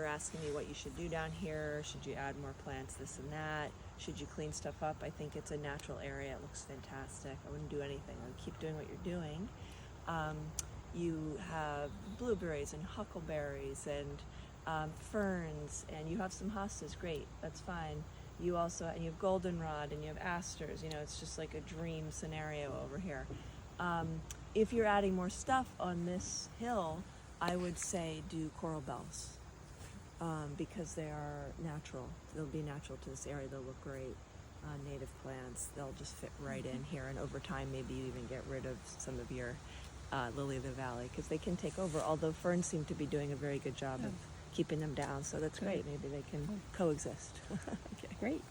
asking me what you should do down here, should you add more plants, this and that, should you clean stuff up, I think it's a natural area. It looks fantastic. I wouldn't do anything. I would keep doing what you're doing. You have blueberries and huckleberries and ferns, and you have some hostas. Great, that's fine. You have goldenrod and you have asters. You know, it's just like a dream scenario over here. If you're adding more stuff on this hill, I would say do coral bells, because they are natural. They'll be natural to this area. They'll look great. Native plants, they'll just fit right in here, and over time maybe you even get rid of some of your lily of the valley, because they can take over, although ferns seem to be doing a very good job of keeping them down, so that's great. Maybe they can coexist. Okay. Great.